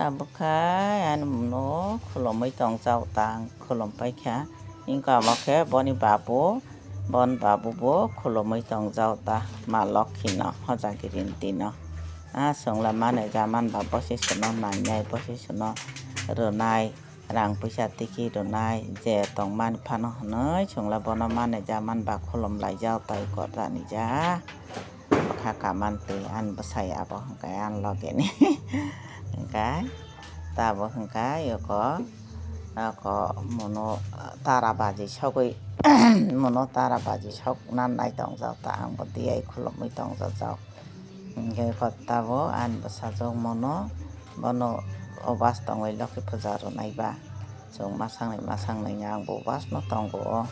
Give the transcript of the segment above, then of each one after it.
ตาบุคายอันมุโนขลมไม่ต้องเจ้าต่างขลมไปแค่ยิ่งก็มาแค่บอนิบาบูบอนบาบูโบขลมไม่ต้องเจ้าตามาล็อกขินเนาะเขาจะกินตีเนาะส่งละมันในจามันบาบอสิสนอมันใหญ่บอสิสนอเรือนายรังประชาติกีเรือนายเจตองมันพันเนยส่งละบอนมันในจามันบาขลมไหลเจ้าไตกอดรานิจ้าข้ากามันตีอันภาษาอาบของแกอันล็อกนี่cái ta bảo thằng cái rồi có một ta ra bà gì sau cái một nó ta ra bà gì sau năm nay tổng giàu ta một tí ấy không mấy tổng giàu cái phật ta bảo ăn bữa sau trong một nó obas tổng ấy lúc cái phật giáo rồi này bà trong mà sang này nhà bộ obas nó tổng của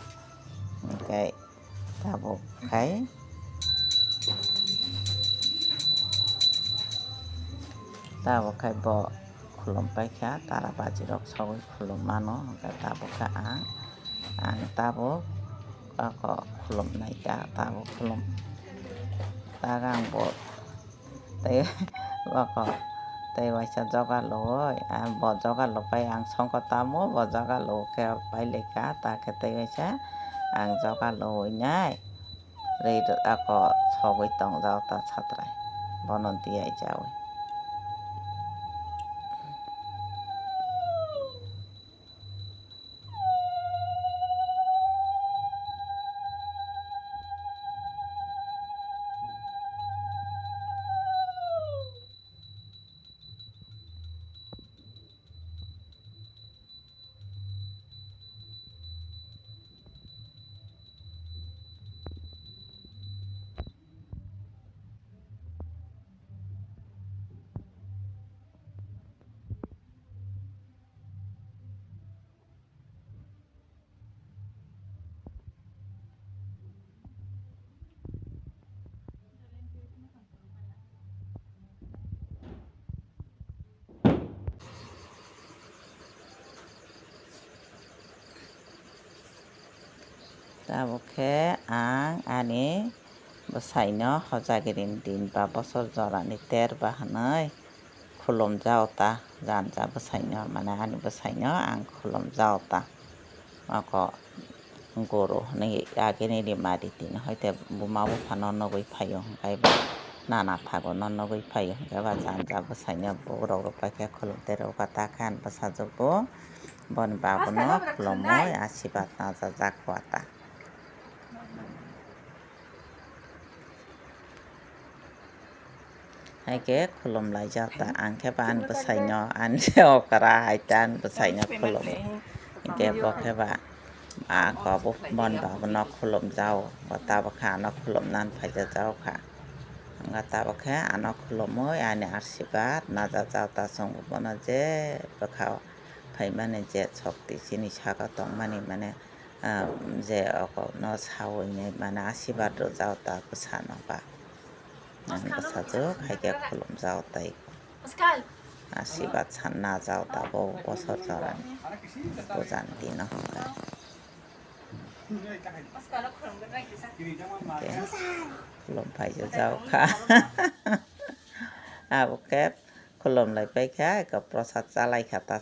cái ta bảo cái ta bảo cái bộขลุ่มไปแค่ตาลบาจิรกสวยขลุ่มมาเนาะก็ตาบุกอ่างตาบุกก็ขลุ่มในตาบุกขลุ่มตากลางบดเตะว่าก็เตะไว้จะจอกันเลยบดจอกันลงไปอ่างสองก็ตาโมบดจอกันลงแค่ไปเล็กตาแค่เตะไว้ใช่อ่างจอกันลงง่ายเลยก็สวยต้องเจ้าตาชัดเลยบนนนตีไอ้เจ้าตาโอเคอันนี้บใส่เนาะเขาจะกินดินปลาผสมจอระนิเตอร์บ้านเนยขลมเจ้าตาจานจะบใส่เนาะมันอันนี้บใส่เนาะขลมเจ้าตาแล้วก็กูรู้นี่อากินนี่ดีมาดีตินะให้แต่บุมาบุพานนกุยพายงไก่บ้านนาพากนนกุยพายงไก่บ้านจานจะบใส่เนาะบุเราไปแค่ขลมเตอร์ก็ตาขันภาษาจุบบนบาบเนาะขลมมวยอาชีพน่าจะจักกว่าตาให้แกขลุ่มไหลเจ้าตาอันแค่บ้านภาษาเนาะอันเจ้ากระไรจานภาษาเนาะขลุ่มแกบอกแค่ว่าก็บุบอลบ่าวนอกขลุ่มเจ้าว่าตาบกขานอกขลุ่มนั่นไผจะเจ้าค่ะงั้นตาบกแค่นอกขลุ่มเมื่ออันนี้80 บาทน่าจะเจ้าตาส่งบุญนะเจ้บกเขาไผมันเนี่ยเจ็ดชกติชินิชาก็ต้องมันนี่มันเนี่ยเจ้าก็นอเช้าเนี่ยมัน80 บาทเจ้าตาภาษาเนาะป่ะนั่นภาษาเจ้าใครแก่ขลุ่มเจ้าไต80 บาทฉันน่าเจ้าตาโบวสดจอรันตัวจันตีเนาะขลุ่มไผ่เจ้าค่ะโอเคขลุ่มไหลไปแค่กับประสาทอะไรค่ะตา